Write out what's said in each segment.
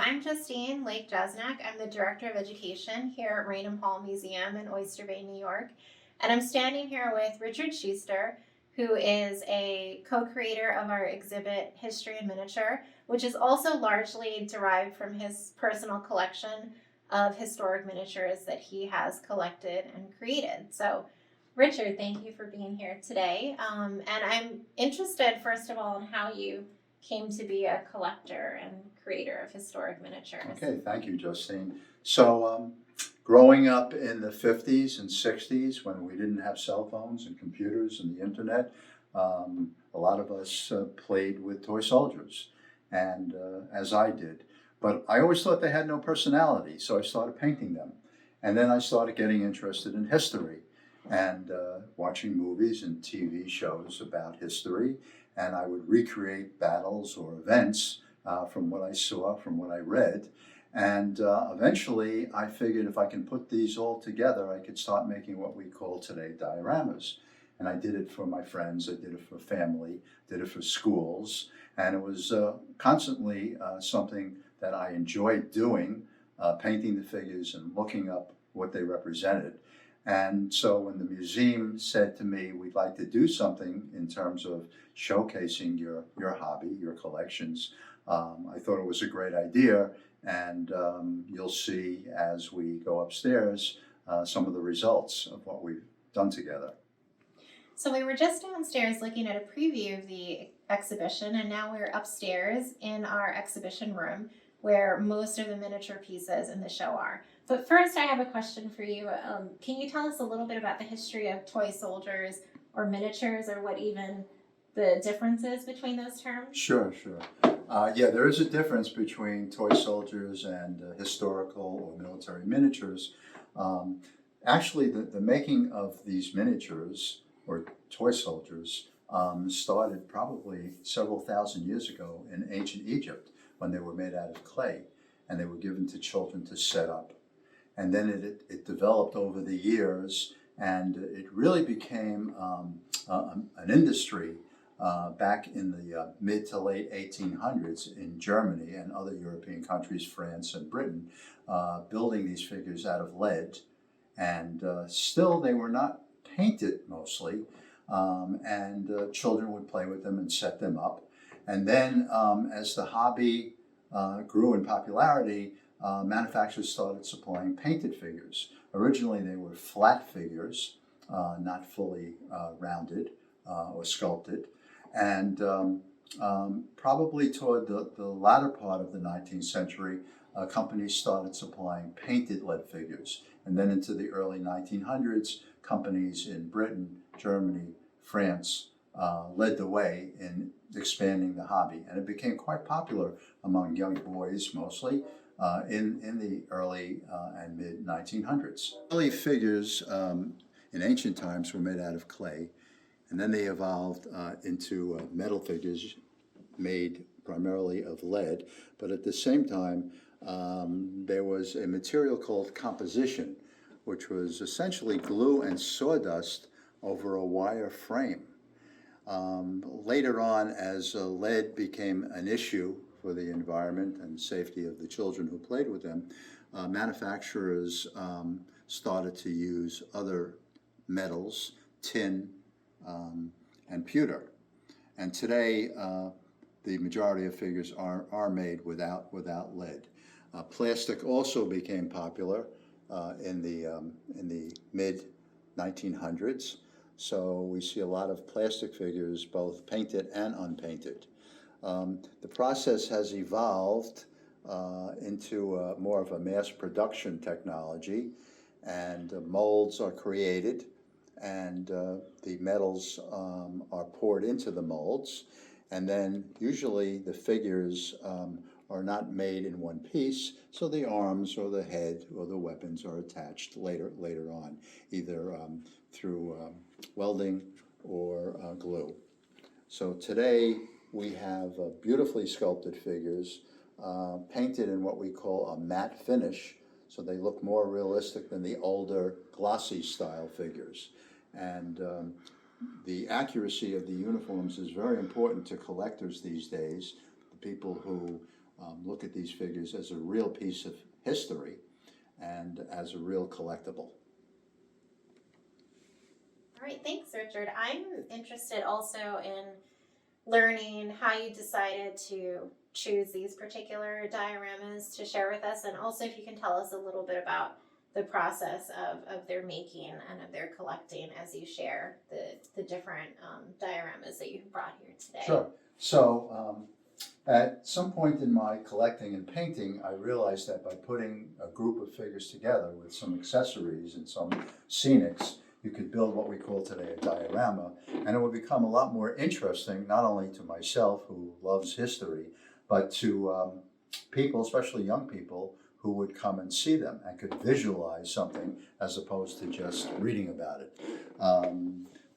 I'm Justine Lake Jasnak. I'm the Director of Education here at Raynham Hall Museum in Oyster Bay, New York. And I'm standing here with Richard Schuster, who is a co-creator of our exhibit History in Miniature, which is also largely derived from his personal collection of historic miniatures that he has collected and created. So Richard, thank you for being here today. And I'm interested, first of all, in how you came to be a collector and creator of historic miniatures. Okay, thank you, Justine. So, growing up in the 50s and 60s when we didn't have cell phones and computers and the internet, a lot of us played with toy soldiers, and as I did. But I always thought they had no personality, so I started painting them. And then I started getting interested in history and watching movies and TV shows about history, and I would recreate battles or events from what I saw, from what I read. And eventually I figured if I can put these all together, I could start making what we call today dioramas. And I did it for my friends, I did it for family, did it for schools, and it was constantly something that I enjoyed doing, painting the figures and looking up what they represented. And so when the museum said to me, we'd like to do something in terms of showcasing your hobby, your collections, I thought it was a great idea. And you'll see as we go upstairs some of the results of what we've done together. So we were just downstairs looking at a preview of the exhibition, and now we're upstairs in our exhibition room where most of the miniature pieces in the show are. But first, I have a question for you. Can you tell us a little bit about the history of toy soldiers or miniatures, or what even the difference is between those terms? Sure. Yeah, there is a difference between toy soldiers and historical or military miniatures. Actually, the making of these miniatures or toy soldiers started probably several thousand years ago in ancient Egypt when they were made out of clay and they were given to children to set up. And then it developed over the years, and it really became an industry back in the mid to late 1800s in Germany and other European countries, France and Britain, building these figures out of lead. And still they were not painted mostly, and children would play with them and set them up. And then as the hobby grew in popularity, manufacturers started supplying painted figures. Originally they were flat figures, not fully rounded or sculpted. And probably toward the latter part of the 19th century, companies started supplying painted lead figures. And then into the early 1900s, companies in Britain, Germany, France led the way in expanding the hobby. And it became quite popular among young boys mostly in the early and mid 1900s. Early figures in ancient times were made out of clay, and then they evolved into metal figures made primarily of lead. But at the same time, there was a material called composition, which was essentially glue and sawdust over a wire frame. Later on, as lead became an issue for the environment and safety of the children who played with them, manufacturers started to use other metals, tin, and pewter. And today, the majority of figures are made without lead. Plastic also became popular in the mid 1900s. So we see a lot of plastic figures, both painted and unpainted. The process has evolved into more of a mass production technology, and molds are created, and the metals are poured into the molds, and then usually the figures are not made in one piece, so the arms or the head or the weapons are attached later on, either through welding or glue. So today we have beautifully sculpted figures painted in what we call a matte finish, so they look more realistic than the older glossy style figures. And the accuracy of the uniforms is very important to collectors these days, the people who look at these figures as a real piece of history and as a real collectible. All right, thanks, Richard. I'm interested also in learning how you decided to choose these particular dioramas to share with us, and also if you can tell us a little bit about the process of their making and of their collecting as you share the different dioramas that you've brought here today. Sure. So at some point in my collecting and painting, I realized that by putting a group of figures together with some accessories and some scenics, you could build what we call today a diorama, and it would become a lot more interesting, not only to myself, who loves history, but to people, especially young people, who would come and see them and could visualize something as opposed to just reading about it.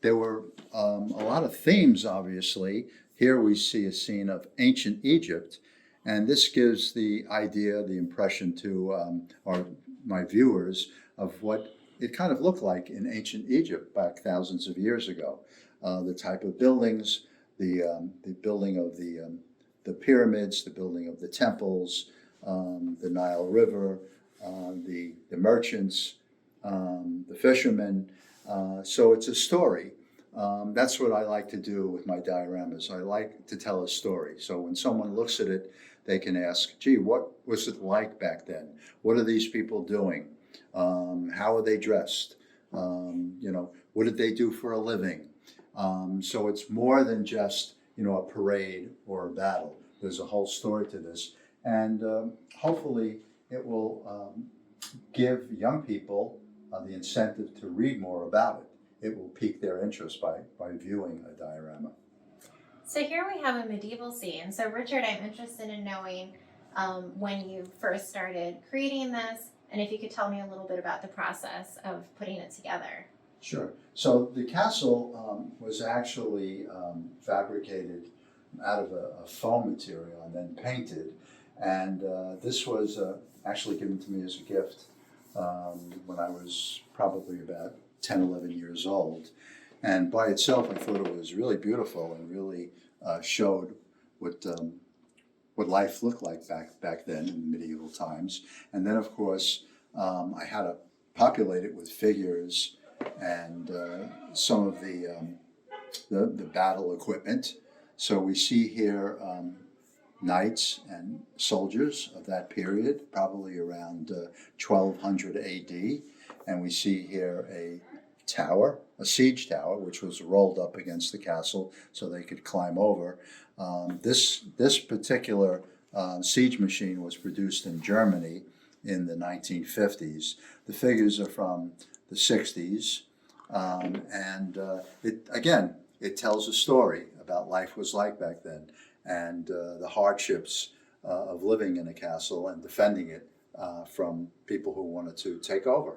There were a lot of themes, obviously. Here we see a scene of ancient Egypt, and this gives the idea, the impression to my viewers of what it kind of looked like in ancient Egypt back thousands of years ago. The type of buildings, the building of the pyramids, the building of the temples, the Nile River, the merchants, the fishermen. So it's a story. That's what I like to do with my dioramas. I like to tell a story. So when someone looks at it, they can ask, gee, what was it like back then? What are these people doing? How are they dressed? What did they do for a living? So it's more than just, a parade or a battle. There's a whole story to this. And hopefully it will give young people the incentive to read more about it. It will pique their interest by viewing a diorama. So here we have a medieval scene. So Richard, I'm interested in knowing when you first started creating this, and if you could tell me a little bit about the process of putting it together. Sure. So the castle was actually fabricated out of a foam material and then painted. And this was actually given to me as a gift when I was probably about 10, 11 years old. And by itself, I thought it was really beautiful and really showed what life looked like back then in medieval times. And then, of course, I had to populate it with figures and some of the battle equipment. So we see here knights and soldiers of that period, probably around 1200 AD. And we see here a tower, a siege tower, which was rolled up against the castle so they could climb over. This particular siege machine was produced in Germany in the 1950s. The figures are from the 60s, and it tells a story about life was like back then and the hardships of living in a castle and defending it from people who wanted to take over.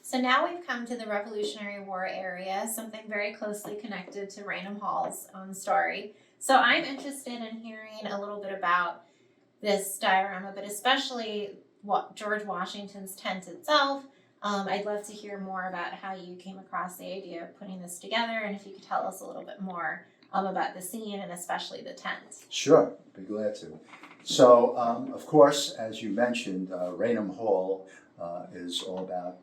So now we've come to the Revolutionary War area, something very closely connected to Raynham Hall's own story. So I'm interested in hearing a little bit about this diorama, but especially George Washington's tent itself. I'd love to hear more about how you came across the idea of putting this together, and if you could tell us a little bit more about the scene and especially the tent. Sure, be glad to. So, of course, as you mentioned, Raynham Hall is all about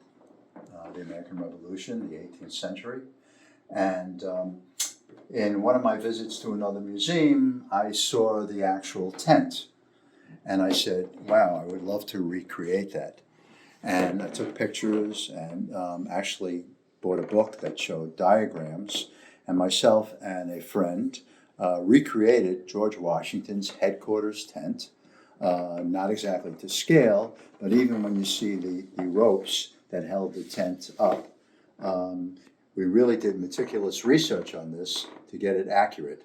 the American Revolution, the 18th century. And in one of my visits to another museum, I saw the actual tent. And I said, wow, I would love to recreate that. And I took pictures and actually bought a book that showed diagrams. And myself and a friend recreated George Washington's headquarters tent. Not exactly to scale, but even when you see the ropes that held the tent up, we really did meticulous research on this to get it accurate.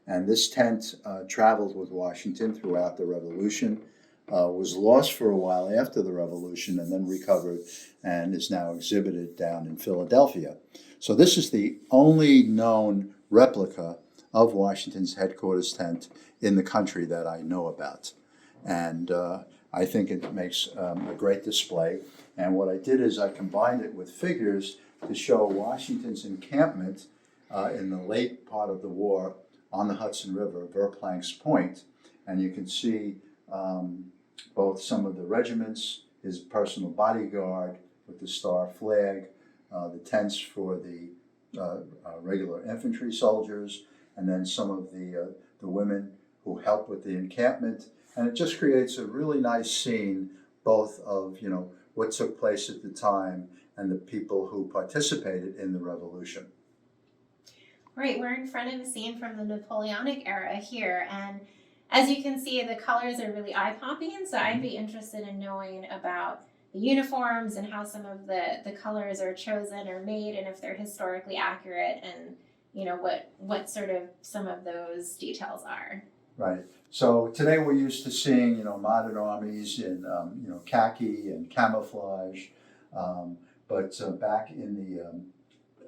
And this tent traveled with Washington throughout the Revolution, was lost for a while after the Revolution, and then recovered and is now exhibited down in Philadelphia. So this is the only known replica of Washington's headquarters tent in the country that I know about. And I think it makes a great display. And what I did is I combined it with figures to show Washington's encampment in the late part of the war on the Hudson River, Verplancks Point, and you can see both some of the regiments, his personal bodyguard with the star flag, the tents for the regular infantry soldiers, and then some of the women who help with the encampment. And it just creates a really nice scene, both of what took place at the time and the people who participated in the revolution. Right, we're in front of a scene from the Napoleonic era here, and as you can see, the colors are really eye-popping, so I'd be interested in knowing about the uniforms and how some of the colors are chosen or made, and if they're historically accurate, and what sort of some of those details are. Right. So today we're used to seeing modern armies in khaki and camouflage, but back in the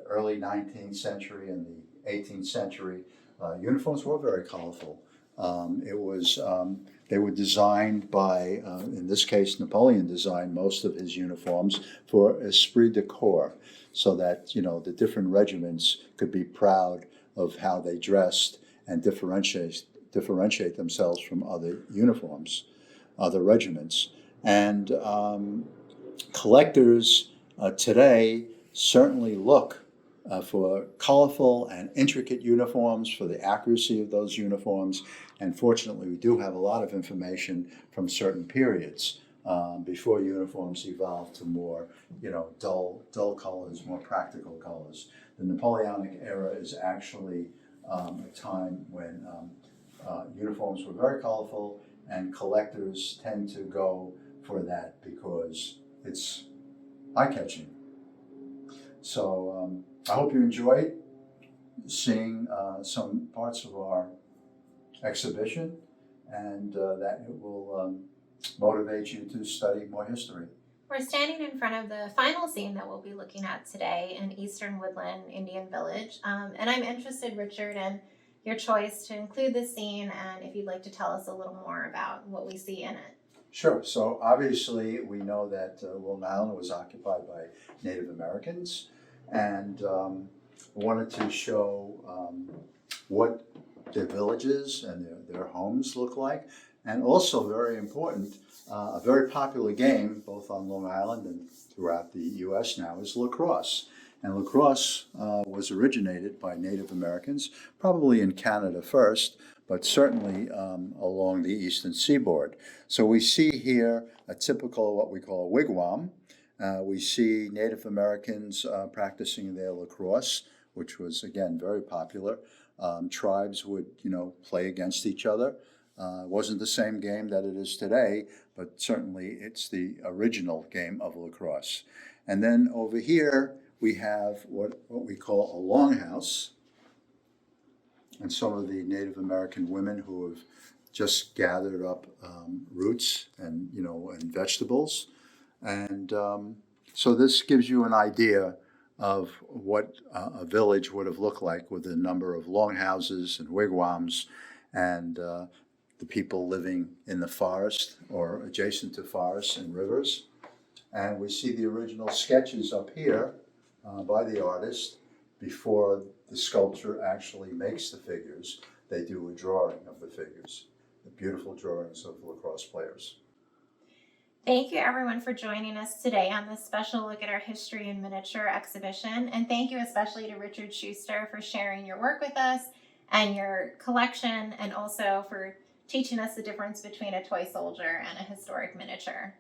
early 19th century and the 18th century, uniforms were very colorful. They were designed by, in this case, Napoleon designed most of his uniforms for esprit de corps, so that the different regiments could be proud of how they dressed and differentiate themselves from other uniforms, other regiments. And collectors today certainly look for colorful and intricate uniforms, for the accuracy of those uniforms. And fortunately, we do have a lot of information from certain periods before uniforms evolved to more, dull colors, more practical colors. The Napoleonic era is actually a time when uniforms were very colorful, and collectors tend to go for that because it's eye-catching. So I hope you enjoyed seeing some parts of our exhibition, and that it will motivate you to study more history. We're standing in front of the final scene that we'll be looking at today in Eastern Woodland Indian Village. And I'm interested, Richard, in your choice to include this scene, and if you'd like to tell us a little more about what we see in it. Sure. So obviously we know that Long Island was occupied by Native Americans, and wanted to show what their villages and their homes look like, and also very important, a very popular game both on Long Island and throughout the U.S. now is lacrosse. And lacrosse was originated by Native Americans, probably in Canada first, but certainly along the eastern seaboard. So we see here a typical, what we call a wigwam. We see Native Americans practicing their lacrosse, which was, again, very popular. Tribes would, play against each other. It wasn't the same game that it is today, but certainly it's the original game of lacrosse. And then over here, we have what we call a longhouse, and some of the Native American women who have just gathered up roots and and vegetables, and so this gives you an idea of what a village would have looked like with a number of longhouses and wigwams, and the people living in the forest or adjacent to forests and rivers. And we see the original sketches up here by the artist before the sculptor actually makes the figures. They do a drawing of the figures, the beautiful drawings of lacrosse players. Thank you, everyone, for joining us today on this special look at our history in miniature exhibition. And thank you especially to Richard Schuster for sharing your work with us and your collection, and also for teaching us the difference between a toy soldier and a historic miniature.